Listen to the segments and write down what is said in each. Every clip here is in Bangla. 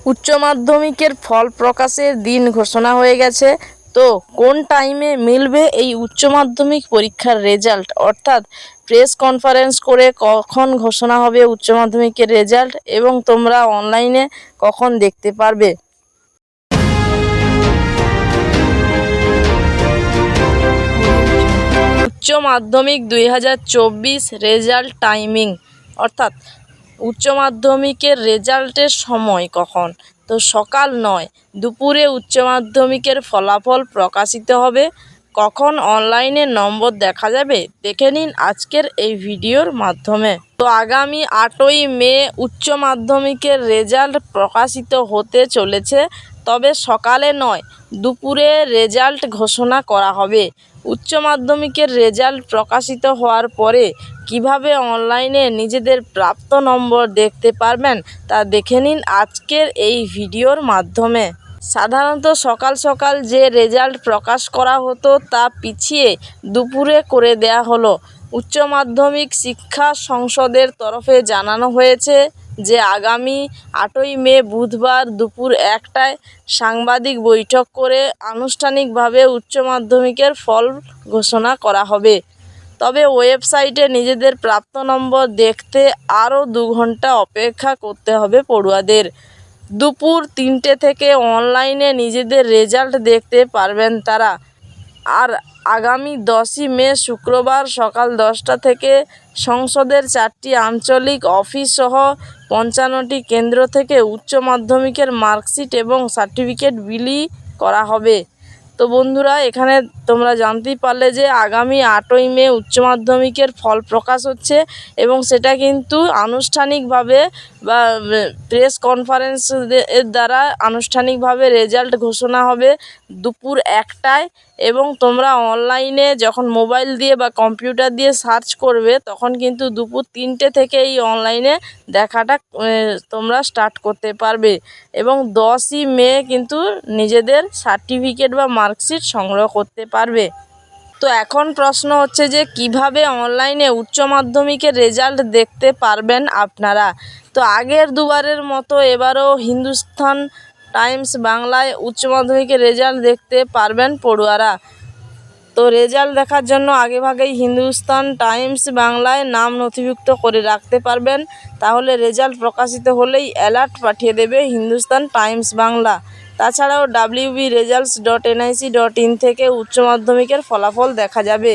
উচ্চ মাধ্যমিকের ফল প্রকাশের দিন ঘোষণা হয়ে গেছে। তো কোন টাইমে মিলবে এই উচ্চ মাধ্যমিক পরীক্ষার রেজাল্ট, অর্থাৎ প্রেস কনফারেন্স করে কখন ঘোষণা হবে উচ্চ মাধ্যমিকের রেজাল্ট এবং তোমরা অনলাইনে কখন দেখতে পারবে। উচ্চ মাধ্যমিক 2024 রেজাল্ট টাইমিং, অর্থাৎ উচ্চ মাধ্যমিকের রেজাল্টের সময় কখন? তো সকাল 9 দুপুরে উচ্চ মাধ্যমিকের ফলাফল প্রকাশিত হবে। কখন অনলাইনে নম্বর দেখা যাবে দেখে নিন আজকের এই ভিডিওর মাধ্যমে। তো আগামী 8ই মে উচ্চ মাধ্যমিকের রেজাল্ট প্রকাশিত হতে চলেছে, তবে সকালে নয় দুপুরে রেজাল্ট ঘোষণা করা হবে। উচ্চ মাধ্যমিকের রেজাল্ট প্রকাশিত হওয়ার পরে কিভাবে অনলাইনে নিজেদের প্রাপ্ত নম্বর দেখতে পারবেন তা দেখে নিন আজকের এই ভিডিওর মাধ্যমে। সাধারণত সকাল সকাল যে রেজাল্ট প্রকাশ করা হতো তা পিছিয়ে দুপুরে করে দেয়া হলো। উচ্চ মাধ্যমিক শিক্ষা সংসদের তরফে জানানো হয়েছে যে আগামী 8ই মে বুধবার দুপুর 1টায় সাংবাদিক বৈঠক করে আনুষ্ঠানিকভাবে উচ্চ মাধ্যমিকের ফল ঘোষণা করা হবে। তবে ওয়েবসাইটে নিজেদের প্রাপ্ত নম্বর দেখতে আরও 2 ঘন্টা অপেক্ষা করতে হবে পড়ুয়াদের। দুপুর 3টে থেকে অনলাইনে নিজেদের রেজাল্ট দেখতে পারবেন তারা। আর আগামী 10ই মে শুক্রবার সকাল 10টা থেকে সংসদের 4টি আঞ্চলিক অফিস সহ 55টি কেন্দ্র থেকে উচ্চ মাধ্যমিকের মার্কশিট এবং সার্টিফিকেট বিলি করা হবে। তো বন্ধুরা, এখানে তোমরা জানতেই পারলে যে আগামী 8ই মে উচ্চ মাধ্যমিকের ফল প্রকাশ হচ্ছে এবং সেটা কিন্তু আনুষ্ঠানিকভাবে বা প্রেস কনফারেন্স এর দ্বারা আনুষ্ঠানিকভাবে রেজাল্ট ঘোষণা হবে দুপুর 1টায়। এবং তোমরা অনলাইনে যখন মোবাইল দিয়ে বা কম্পিউটার দিয়ে সার্চ করবে তখন কিন্তু দুপুর 3টে থেকে এই অনলাইনে দেখাটা তোমরা স্টার্ট করতে পারবে এবং 10ই মে কিন্তু নিজেদের সার্টিফিকেট বা মার্কশিট সংগ্রহ করতে পারবে। তো এখন প্রশ্ন হচ্ছে যে কিভাবে অনলাইনে উচ্চ মাধ্যমিকের রেজাল্ট দেখতে পারবেন আপনারা। তো আগের দুবারের মতো এবারও হিন্দুস্তান টাইমস বাংলায় উচ্চ মাধ্যমিকের রেজাল্ট দেখতে পারবেন পড়ুয়ারা। তো রেজাল্ট দেখার জন্য আগেভাগেই হিন্দুস্তান টাইমস বাংলায় নাম নথিভুক্ত করে রাখতে পারবেন, তাহলে রেজাল্ট প্রকাশিত হলেই অ্যালার্ট পাঠিয়ে দেবে হিন্দুস্তান টাইমস বাংলা। তাছাড়াও wbresults.nic.in থেকে উচ্চ মাধ্যমিকের ফলাফল দেখা যাবে।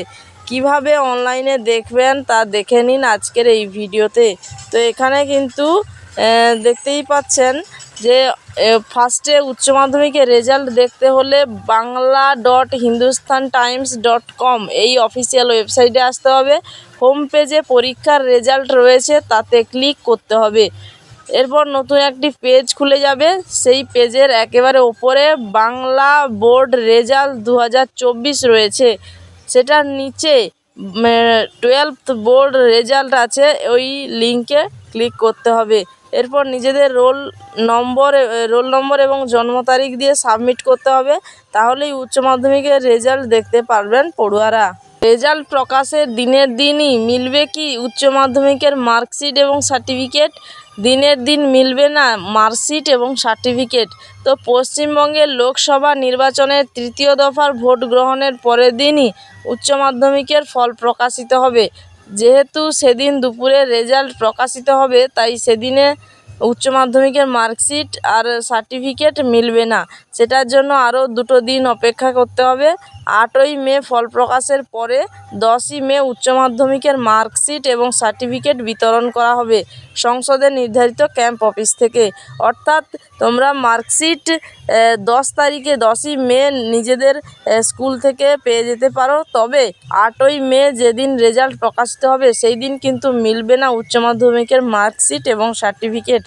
কিভাবে অনলাইনে দেখবেন তা দেখে নিন আজকের এই ভিডিওতে। তো এখানে কিন্তু দেখতেই পাচ্ছেন যে ফার্স্টে উচ্চ মাধ্যমিকের রেজাল্ট দেখতে হলে bangla.hindustantimes.com এই অফিসিয়াল ওয়েবসাইটে আসতে হবে। হোম পেজে পরীক্ষার রেজাল্ট রয়েছে, তাতে ক্লিক করতে হবে। এরপর নতুন একটি পেজ খুলে যাবে। সেই পেজের একেবারে ওপরে বাংলা বোর্ড রেজাল্ট 2024 রয়েছে, সেটার নিচে 12th বোর্ড রেজাল্ট আছে, ওই লিঙ্কে ক্লিক করতে হবে। এরপর নিজেদের রোল নম্বর এবং জন্ম তারিখ দিয়ে সাবমিট করতে হবে, তাহলেই উচ্চ মাধ্যমিকের রেজাল্ট দেখতে পারবেন পড়ুয়ারা। রেজাল্ট প্রকাশের দিনের দিনই মিলবে কি উচ্চ মাধ্যমিকের মার্কশিট এবং সার্টিফিকেট? দিনের দিন মিলবে না মার্কশিট এবং সার্টিফিকেট। তো পশ্চিমবঙ্গের লোকসভা নির্বাচনের 3য় দফার ভোট গ্রহণের পরের দিনই উচ্চ মাধ্যমিকের ফল প্রকাশিত হবে। যেহেতু সেদিন দুপুরে রেজাল্ট প্রকাশিত হবে, তাই সেদিনে উচ্চ মাধ্যমিকের মার্কশিট আর সার্টিফিকেট মিলবে না। সেটার জন্য আরও 2 দিন অপেক্ষা করতে হবে। 8ই মে ফল প্রকাশের পরে 10ই মে উচ্চ মাধ্যমিকের মার্কশিট এবং সার্টিফিকেট বিতরণ করা হবে সংসদের নির্ধারিত ক্যাম্প অফিস থেকে। অর্থাৎ তোমরা মার্কশিট 10ই মে নিজেদের স্কুল থেকে পেয়ে যেতে পারো, তবে 8ই মে যেদিন রেজাল্ট প্রকাশিত হবে সেই দিন কিন্তু মিলবে না উচ্চ মাধ্যমিকের মার্কশিট এবং সার্টিফিকেট।